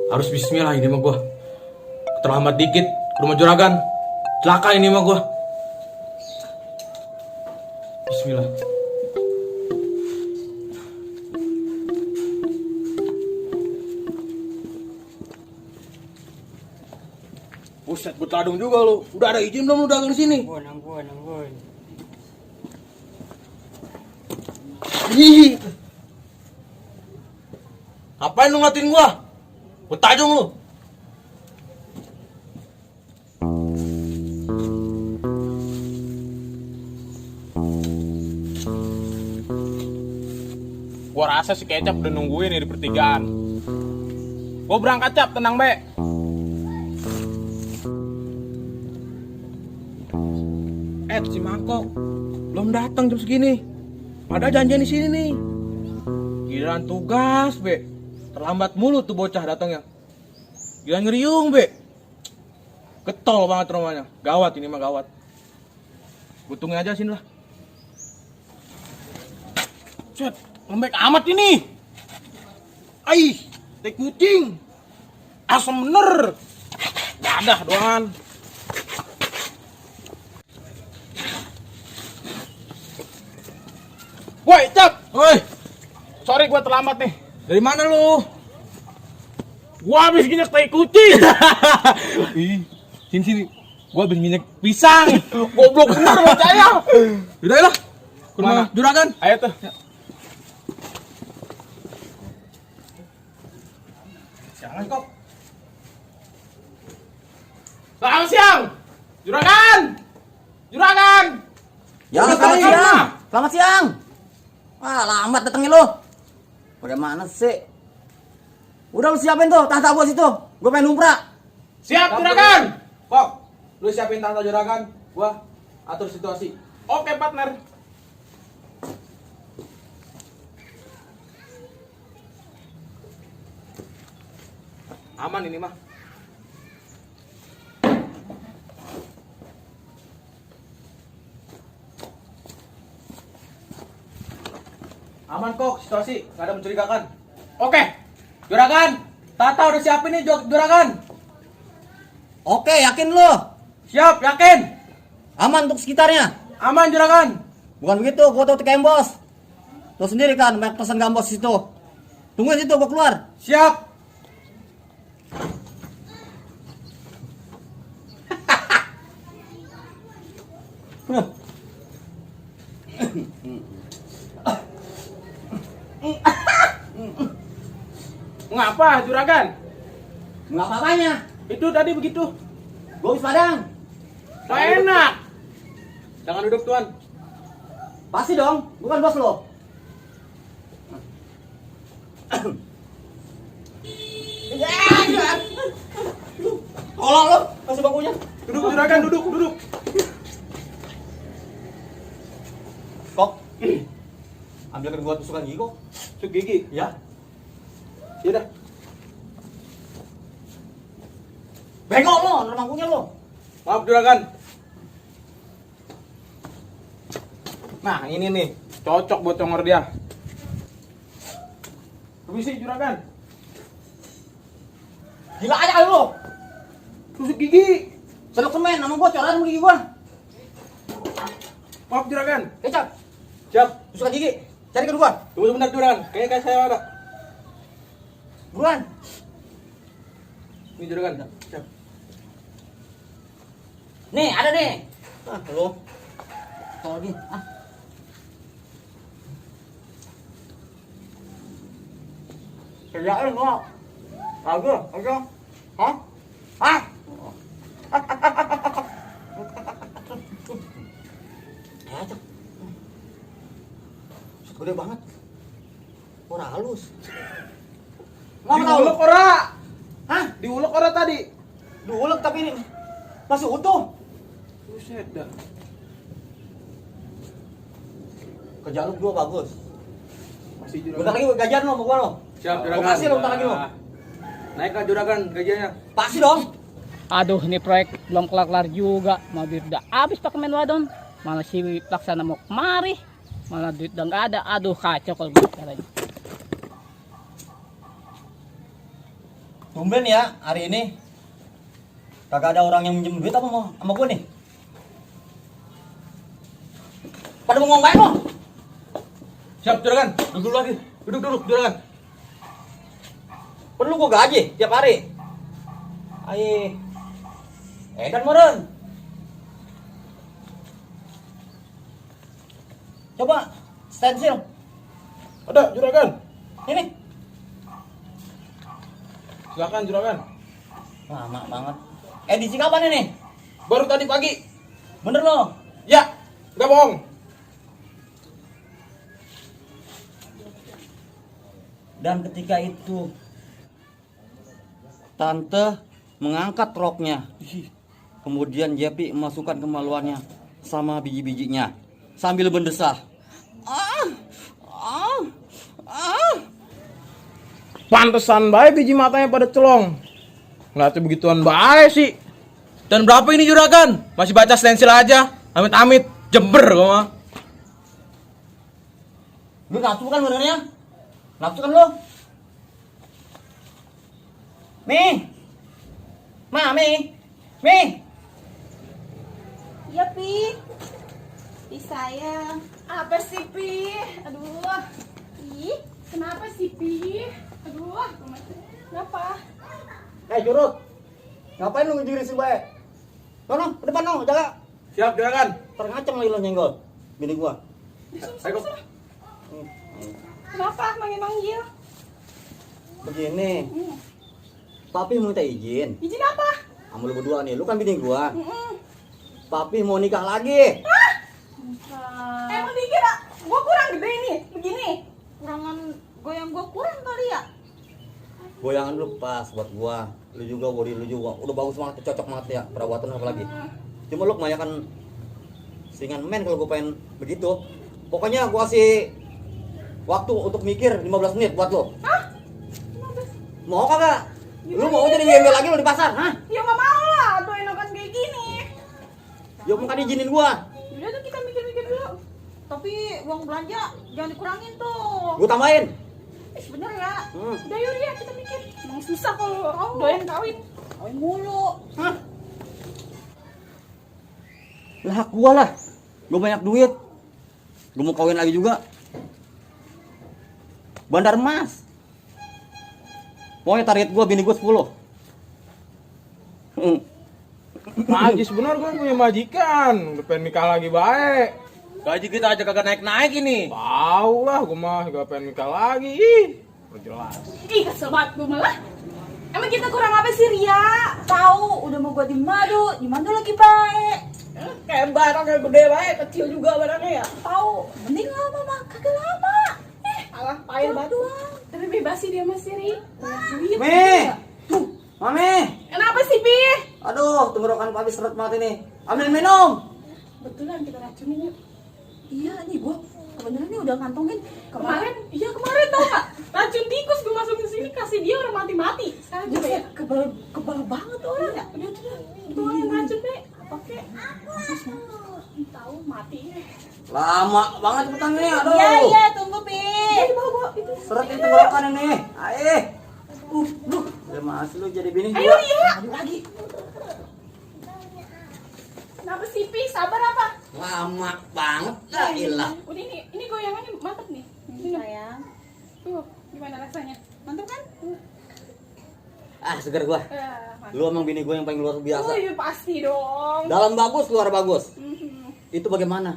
Harus bismillah ini mah gua. Terlambat dikit ke rumah juragan. Celaka ini mah gua. Bismillah. Buset, betadung juga lu. Udah ada izin belum lu dagang di sini? Ampun. Ih. Ngapain lu ngatin gua? Betadung lu. Gua rasa si Kecap udah nungguin nih di pertigaan. Gua berangkat, Cap, tenang, Be. Si Mangkok belum datang jam segini. Ada janjian di sini nih. Giliran tugas, Be. Terlambat mulu tuh bocah datangnya. Gila ngeriung, Be. Getol banget rumahnya. Gawat ini mah gawat. Gutungnya aja sini lah. Set, lembek amat ini. Aih, teh kucing. Asam bener. Dadah doangan. Woi, Cap. Woi, Sorry gua terlambat nih. dari mana lu? Gua habis ginjak tai kucing. Ih, sini. Gua habis minyak pisang. Goblok bener lo saya. Udah lah. Ke rumah Mana? juragan. Ayo tuh. Jangan kok. Selamat siang. Juragan. Ya, Udah selamat kali. siang. Selamat siang. Wah, lambat datangnya lo. Bagaimana sih? Udah lu siapin tuh tahta gua situ. Gua pengen numpak. Siap, Juragan. Kok, lu siapin tanda juragan. Gua atur situasi. Oke, partner. Aman ini mah. Aman kok situasi, nggak ada mencurigakan. Oke. Juragan, Tata udah siapin nih juragan. Oke, yakin lu? Siap, yakin. Aman untuk sekitarnya. Aman juragan. Bukan begitu, gua tahu TKM bos. Tahu sendiri kan, banyak pesan gambos situ. Tungguin situ, gua keluar. Siap. Ngapa, Juragan? Nggak apa-apanya. Itu tadi begitu. Gua habis padang. Gak enak. Jangan duduk tuan. Pasti dong, bukan bos lo. Tolong lo, kasih bangkunya. Duduk, Juragan, duduk. Kok, ambilkan gua tusukan gigi kok. Tusuk gigi. Ya. Yaudah. Bengok lo, ada bangkunya lo. Maaf juragan. Nah, ini nih. Cocok buat congor dia. Permisi, Juragan. Gila aja kali lo. Tusuk gigi. Sedok semen, nama gua coran gigi gua. Maaf, Juragan. Kecap, Siap. tusukan gigi. Cari ke gua. Tunggu sebentar juragan. Kayaknya saya ada. Buruan. Ini juragan. Siap. Nih, ada nih. Ah, lo. Tolong lagi. Ah. Kerjain kok. Aja. Hah? Ah. Aja. Gede banget. Ora halus. Ngapa tahu? Diulek ora? Hah? Diulek ora tadi? Diulek tapi ini masih utuh. Buset dah. Kerjaan lu gua bagus. Masih Juragan. Bentar lagi gajian lo sama gua lo. Siap juragan. Gua kasih lo bentar lagi lo. Naik lah juragan gajiannya. Pasti dong. Aduh, ini proyek belum kelar-kelar juga. Mau duit udah habis pakai main wadon. Malah si Laksana mau kemari. Malah duit udah nggak ada. Aduh, kacau kalau gitu caranya. Tumben ya hari ini kagak ada orang yang minjem duit apa mau sama gue nih. Pada mau ngomong lo? Siap, juragan. Duduk dulu lagi. Duduk, juragan. Perlu gue gaji tiap hari. Ayo. Edan meren. Coba stensil. Ada, juragan. Ini. Silakan, juragan. Lama banget. Edisi kapan ini? Baru tadi pagi. Bener lo? Ya, nggak bohong. Dan ketika itu tante mengangkat roknya. Kemudian Jepi memasukkan kemaluannya sama biji-bijinya sambil mendesah. Pantesan bae biji matanya pada celong. Ngeliatnya begituan bae sih. Dan berapa ini juragan? Masih baca stensil aja. Amit-amit, jember gua mah. Lu nafsu kan benernya? Nafsu kan lo? Mi! Mi! Iya, Pi. Pi sayang. Apa sih, Pi? Aduh. Ih, kenapa sih, Pi? Aduh, kenapa? Curut. Ngapain lu ngejiri si bae? Sono, ke depan no, jaga. Siap, juragan. Terngacem lagi lo nyenggol. Bini gua. Ayo. Kenapa manggil-manggil? Begini. Papi mau minta izin. Izin apa? Sama lu berdua nih, lu kan bini gua. Mm-mm. Papi mau nikah lagi. Emang dikira gua kurang gede nih, begini? Kurangan goyang gua kurang kali ya? Goyangan lu pas buat gua. Lu juga body lu juga. Udah bagus banget, cocok banget ya. Perawatan apa lagi. Cuma lu kebanyakan singan men kalau gua pengen begitu. Pokoknya gua kasih waktu untuk mikir 15 menit buat lu. Hah? Mau kagak? Lu mau jadi gembel lagi lu di pasar, hah? Ya nggak mau lah, tuh enakan kayak gini. Yuk bukan izinin gua. Udah tuh kita mikir-mikir dulu. Tapi uang belanja jangan dikurangin tuh. Gua tambahin. Bener ya? Hmm. Udah yuk ya kita mikir. Emang susah kalau doyan kawin. Kawin mulu. Hah? Lah hak gua lah. Gua banyak duit. Gua mau kawin lagi juga. Bandar emas. Pokoknya target gua bini gua 10. Haji sebenarnya gue punya majikan. Udah pengen nikah lagi bae. Gaji kita aja kagak naik-naik ini. Tahu lah gue mah gak pengen nikah lagi. Ih, udah jelas. Ih kesel banget gue malah. Emang kita kurang apa sih Ria? Tahu udah mau gua di madu lagi baik. Kayak barang yang gede baik, kecil juga barangnya ya. Tahu, mending lama mah kagak lama. Alah payah banget. Tapi bebasin dia Mas Siri. Duit. Mi! Mami! Kenapa sih Pi? Aduh, tenggorokan papi seret banget ini. Ambil minum. Betulan kita racunin yuk. Iya nih gua kebenaran nih udah ngantongin kemarin. Iya kemarin tau gak? Racun tikus gua masukin sini kasih dia orang mati-mati. Sekarang juga ya kebal banget orang ya. Udah tuangin racun deh. Pakai. Tahu mati. Lama banget cepetan nih, aduh. Iya tunggu Pi. Bawa itu. Seret tenggorokan ini. Ayo. Udah mas lu jadi bini Ayo gua. iya. Aduh lagi. Kenapa sih Pi? Sabar apa? Lama banget lah ilah. Udah ini goyangannya mantap nih. Sayang. Tuh, gimana rasanya? Mantap kan? Ah, seger gua. Mantap. Lu emang bini gua yang paling luar biasa. Oh iya pasti dong. Dalam bagus, luar bagus. Mhm. Itu bagaimana?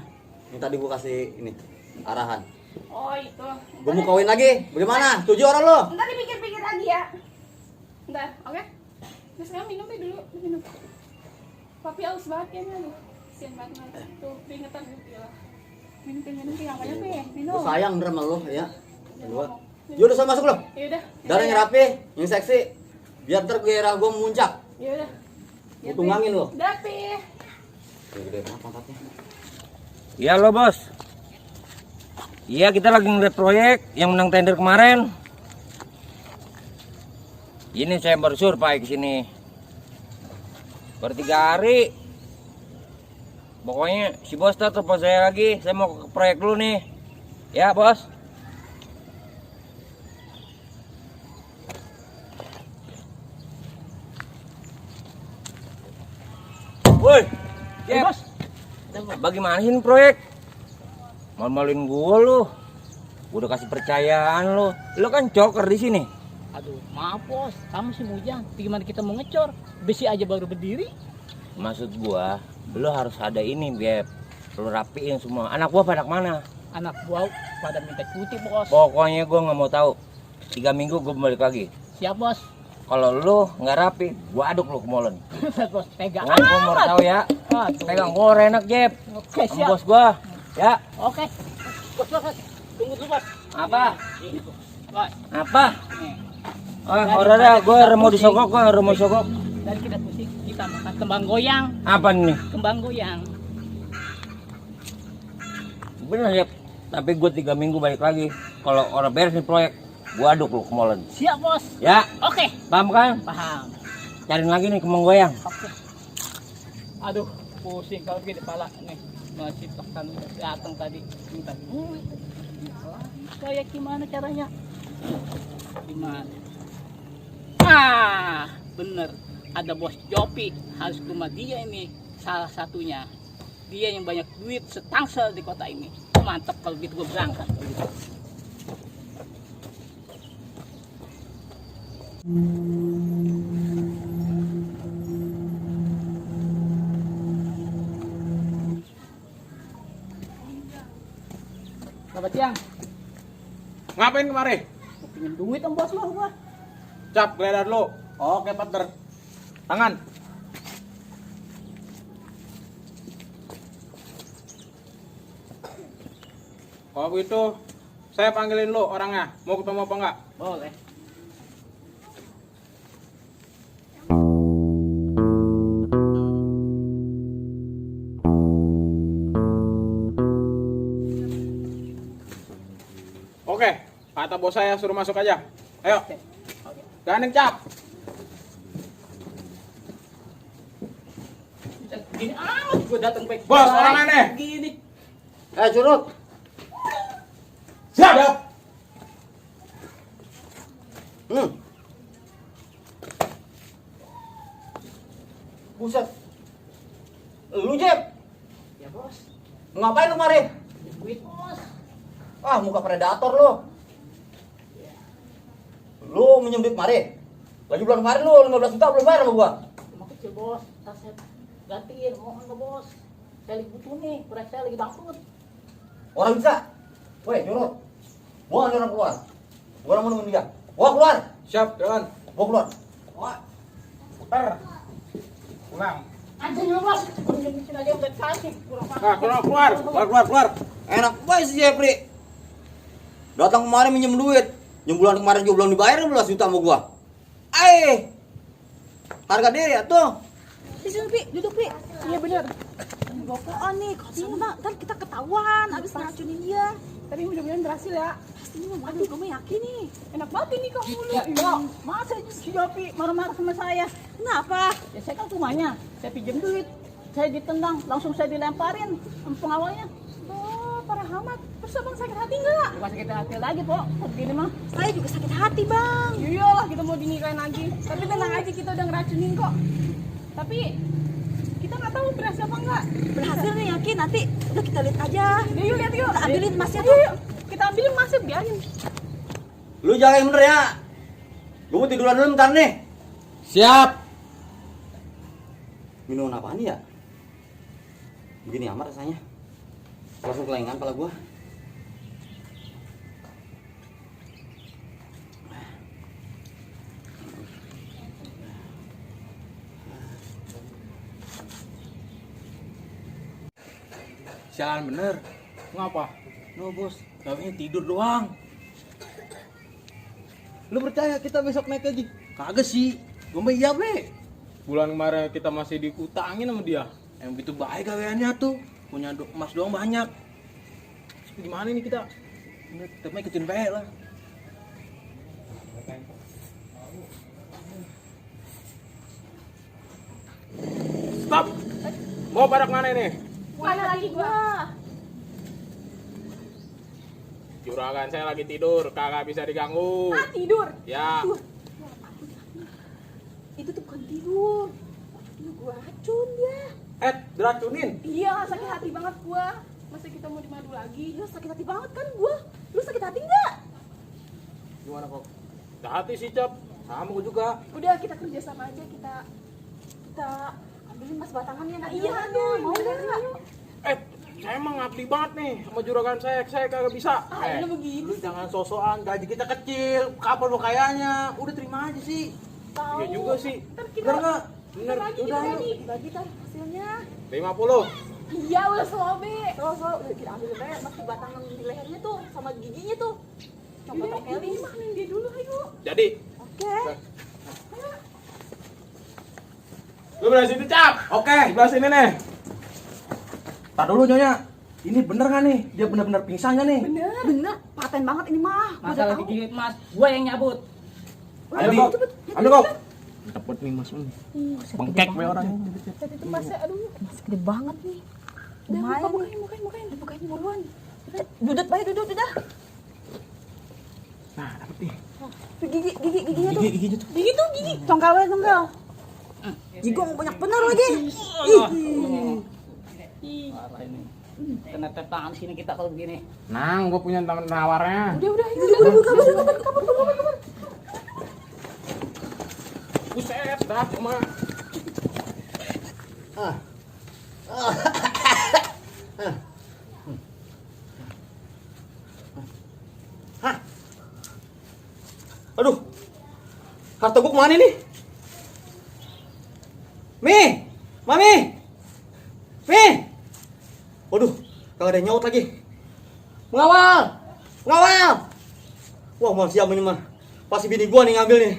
Yang tadi gua kasih ini arahan. Oh itu. Gua mau kawin lagi. Bagaimana? Setuju orang lo? Ntar dipikir-pikir lagi ya. Ntar, oke? Nah sekarang minum deh dulu, minum. Papi aus banget kayaknya lu. Kasian banget. Tuh, keringetan gitu ya. Minum yang banyak nih, minum. Gua sayang bener sama lu ya. Gua. Yaudah sama masuk lo. Yaudah. Darah yang rapi, yang seksi. Biar ntar gairah gua memuncak. Yaudah. Gua tunggangin lo. Udah, Pi. Gede banget pangkatnya. Iya lo bos. Iya kita lagi ngeliat proyek yang menang tender kemarin. Ini saya baru survei ke sini. Baru 3 hari. Pokoknya si bos telepon saya lagi. Saya mau ke proyek dulu nih. Ya bos. Bagaimana sih ini proyek? Mal-malin gue lu. Gue udah kasih percayaan lu. Lu kan coker di sini. Aduh, maaf bos, kamu sih Mujang. Gimana kita mau ngecor? Besi aja baru berdiri. Maksud gua, lu harus ada ini, Beb. Lu rapiin semua. Anak gua pada mana? Anak buah pada minta cuti bos. Pokoknya gua nggak mau tahu. 3 minggu gua balik lagi. Siap bos. Kalau lu nggak rapi, gua aduk lu ke molen. Bos pegang. Gua mau tahu ya. Aduh. Pegang gua enak, Jeb. Oke Sama siap. bos gua. Ya. Oke. Bos. Tunggu dulu bos. Apa? Ini bos. Bos. Apa? Nih. Udah dah, gua mau disogok, gua mau sogok. Dan kita pusing, kita makan kembang goyang. Apa nih? Kembang goyang. Bener, Jeb. Tapi gua 3 minggu balik lagi. Kalau orang beres nih proyek, gua aduk lu ke molen. Siap bos. Ya. Oke. Paham kan? Paham. Cariin lagi nih kembang goyang. Oke. Aduh, pusing kalau gini kepala nih. Masih tekan datang tadi minta duit. Kayak gimana caranya? Gimana? Bener. Ada bos Jopi, harus ke rumah dia ini. Salah satunya. Dia yang banyak duit setangsel di kota ini. Mantap kalau gitu gue berangkat. Selamat siang. Ngapain kemari? Mau pinjem duit sama bos lo gua. Cap, geledah dulu. Oke, partner. Tangan. Kalau begitu, saya panggilin lu orangnya. Mau ketemu apa enggak? Boleh. Oke, kata bos saya suruh masuk aja. Ayo. Gandeng, Cap. Gini amat gue datang baik. Bos, orang aneh. Gini. Curut. Siap. Buset. Lu, Jeb. Ya bos. Ngapain lu kemari? Duit bos. Ah, muka predator lu. Lu minjem duit kemari? Lagi bulan kemarin lu 15 juta belum bayar sama gua. Cuma kecil bos. Ntar saya gantiin. Mohon lo bos. Saya lagi butuh nih. Beras saya lagi bangkrut. Orang bisa. Woi, curut. Bawa nih orang keluar. Gua mau nemuin dia. Bawa keluar. Siap, jalan. Bawa keluar. Putar. Pulang. Anjing lo bos. Minjem aja udah kasih. Kurang Nah, keluar. Keluar. Enak banget si Jeffrey. Datang kemarin minjem duit. Yang bulan kemarin juga belum dibayar 15 juta sama gua. Harga diri ya tuh. Di sini, Pi. Duduk, Pi. Iya bener. Bokoan nih, kopinya mah ntar kita ketahuan abis ngeracunin dia. Tapi mudah-mudahan berhasil ya. Pasti ini mah aduh, kamu yakin nih? Enak banget ini kamu lu. Ya, masa si Jopi marah-marah sama saya? Kenapa? Ya saya kan ke rumahnya, saya pinjam duit, saya ditendang, langsung saya dilemparin sama pengawalnya. Oh, parah amat. Terus abang sakit hati nggak? Bukan sakit hati lagi kok, begini mah. Saya juga sakit hati, Bang. Iyalah kita mau dinikahin lagi. Tapi tenang aja kita udah ngeracunin kok. Tapi kita nggak tahu berhasil apa enggak. Berhasil nih, yakin. Nanti udah kita lihat aja. Yuk lihat yuk. Kita ambilin emasnya Yuk, tuh. yuk. Kita ambilin masuk biarin. Lu jagain bener ya. Gua mau tiduran dulu bentar nih. Siap. Minuman apaan ya? Begini amat rasanya. Langsung kelengan kepala gua. Sialan bener. Ngapa? No bos, kayaknya tidur doang. Lu percaya kita besok naik lagi? Kagak sih. Gue mah iya be. Bulan kemarin kita masih dikutangin sama dia. Yang begitu baik gaweannya tuh. Punya emas doang banyak. Terus gimana nih kita? Udah, kita mah ikutin baik lah. Stop. Mau pada kemana ini? Mana lagi gua? Juragan saya lagi tidur, kagak bisa diganggu. Ah, tidur. Ya. Itu tuh bukan tidur. Itu gua racun dia. Diracunin. Iya, sakit hati banget gua. Masa kita mau dimadu lagi? Lu sakit hati banget kan gua? Lu sakit hati enggak? Gimana kok? Hati sih, Cap. Sama gue juga. Udah kita kerja sama aja, kita Ambilin mas batangannya. Nah, iya tuh, mau enggak? Saya emang ngabdi banget nih sama juragan saya kagak bisa. Ah, lu begitu. Lu jangan sosokan, gaji kita kecil. Kapan lu kayaknya? Udah terima aja sih. Tahu. Iya juga sih. Ntar kita Bener nggak? Bener. lagi Udah, kita yuk. nih. Bagi tar hasilnya. 50. Iya, udah sobe. Terus udah kita ambil aja mas batangan di lehernya tuh sama giginya tuh. Coba Udah, tokelin. ini makan dia dulu, ayo. Jadi, Oke. lu belah sini, Cap. Oke. Belah sini nih. Tar dulu Nyonya. Ini bener nggak nih? Dia bener-bener pingsan nggak nih? Bener, paten banget ini mah. Gua udah Masalah tahu. digigit mas, gua yang nyabut. Ayo kok. Ayo kok. Cepet nih mas. Bengkek we orang. Tadi itu masnya, aduh. Masih gede banget nih. Udah, Lumayan nih. bukain. Bukain buruan. Dudut baik dudut udah. Nah, dapet nih. Giginya tuh. Giginya tuh. Gigi tuh gigi. Congkawnya congkaw. Jigong banyak bener lagi. Parah ini. Kena tep tangan sini kita kalau begini. Nang, gua punya teman penawarnya. Udah, kabur. Buset, dah cuma. Aduh, harta gua kemana nih? Mami! Waduh, kagak ada yang nyaut lagi. Mengawal! Wah, mal siap ini mah. Pasti bini gua nih ngambil nih.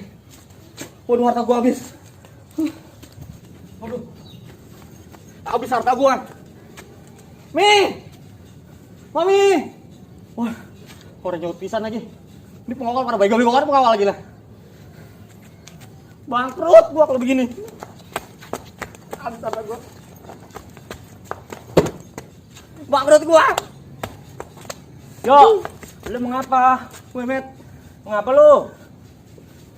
Waduh, harta gua habis. Waduh, habis harta gua. Mami! Wah, orang nyaut pisan lagi. Ini pengawal pada bego-bego kan pengawal lagi lah. Bangkrut gua kalau begini. Habis harta gua. Bangkrut gua. Yo, lu mengapa? Met. Mengapa lu?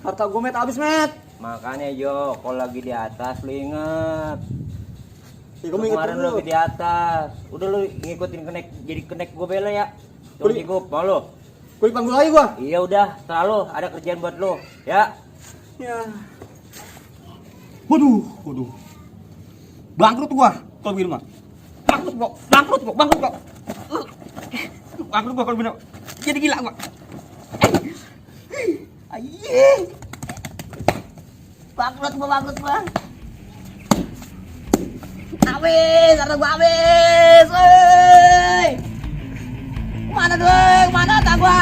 Harta gua met habis, Met. Makanya yo, kalau lagi di atas lu inget. Ya, Lu gua inget kemarin lu dulu. lagi di atas. Udah lu ngikutin jadi kenek gue bela ya. Tuh Boleh. cukup, mau lu? Gua dipanggil lagi gua. Iya udah, terlalu ada kerjaan buat lu, ya. Ya. Waduh. Bangkrut gua kalau begini mah. Bangkrut gua. Bangkrut gua kalau begini. Jadi gila gua. Aiyeh. Bangkrut gua. Habis, harta gua habis. Woi. Mana tak gua?